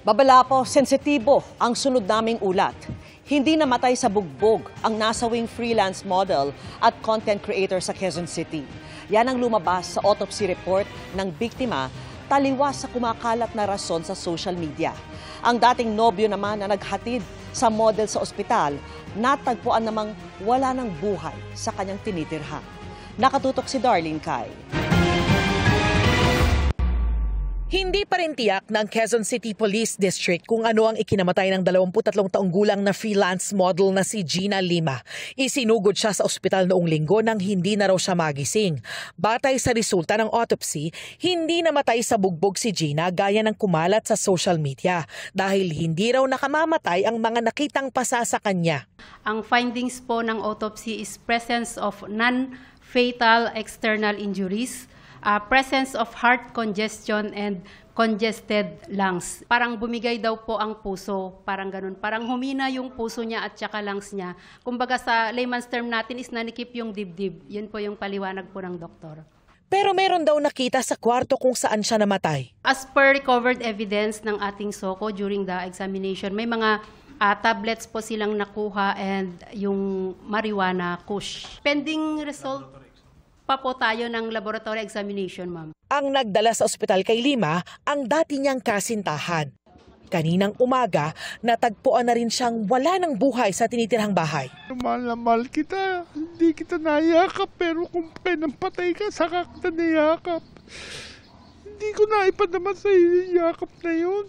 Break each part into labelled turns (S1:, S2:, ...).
S1: Babala po, sensitibo ang sunod naming ulat. Hindi namatay sa bugbog ang nasawing freelance model at content creator sa Quezon City. Yan ang lumabas sa autopsy report ng biktima taliwas sa kumakalat na rason sa social media. Ang dating nobyo naman na naghatid sa model sa ospital, natagpuan namang wala ng buhay sa kanyang tinitirhan. Nakatutok si Darlene Kai.
S2: Hindi pa rin tiyak ng Quezon City Police District kung ano ang ikinamatay ng 23 taong gulang na freelance model na si Gina Lima. Isinugod siya sa ospital noong linggo nang hindi na raw siya magising. Batay sa resulta ng autopsy, hindi namatay sa bugbog si Gina gaya ng kumalat sa social media dahil hindi raw nakamamatay ang mga nakitang pasa sa kanya.
S3: Ang findings po ng autopsy is presence of non-fatal external injuries, presence of heart congestion and congested lungs. Parang bumigay daw po ang puso, parang ganun. Parang humina yung puso niya at saka lungs niya. Kumbaga sa layman's term natin is nanikip yung dibdib. Yun po yung paliwanag po ng doktor.
S2: Pero meron daw nakita sa kwarto kung saan siya namatay.
S3: As per recovered evidence ng ating SOCO during the examination, may mga tablets po silang nakuha and yung marijuana kush. Pending result pa po tayo ng laboratory examination, ma'am.
S2: Ang nagdala sa ospital kay Lima, ang dati niyang kasintahan. Kaninang umaga, natagpuan na rin siyang wala ng buhay sa tinitirhang bahay.
S4: Mahal na mahal kita, hindi kita nayakap, pero kung pinampatay ka, saka kita nayakap. Hindi ko naipadama sa iyo yung yakap na yun.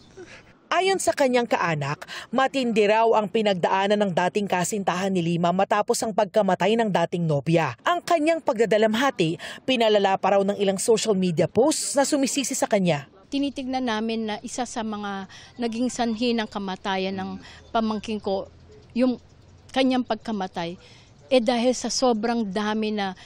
S2: Ayon sa kanyang kaanak, matindi raw ang pinagdaanan ng dating kasintahan ni Lima matapos ang pagkamatay ng dating nobya. Ang kanyang pagdadalamhati, pinalala pa raw ng ilang social media posts na sumisisi sa kanya.
S5: Tinitignan namin na isa sa mga naging sanhi ng kamatayan ng pamangkin ko, yung kanyang pagkamatay, dahil sa sobrang dami na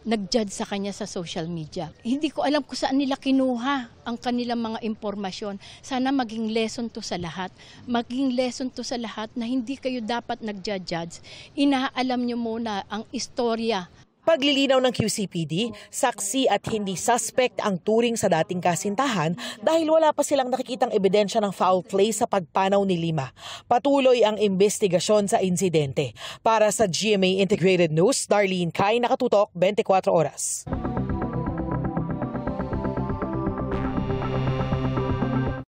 S5: nag-judge sa kanya sa social media. Hindi ko alam kung saan nila kinuha ang kanilang mga impormasyon. Sana maging lesson to sa lahat. Maging lesson to sa lahat na hindi kayo dapat nag-judge. Inaalam nyo muna ang istorya.
S2: Paglilinaw ng QCPD, saksi at hindi suspect ang turing sa dating kasintahan dahil wala pa silang nakikitang ebidensya ng foul play sa pagpanaw ni Lima. Patuloy ang investigasyon sa insidente. Para sa GMA Integrated News, Darlene Kai, Nakatutok, 24 Oras.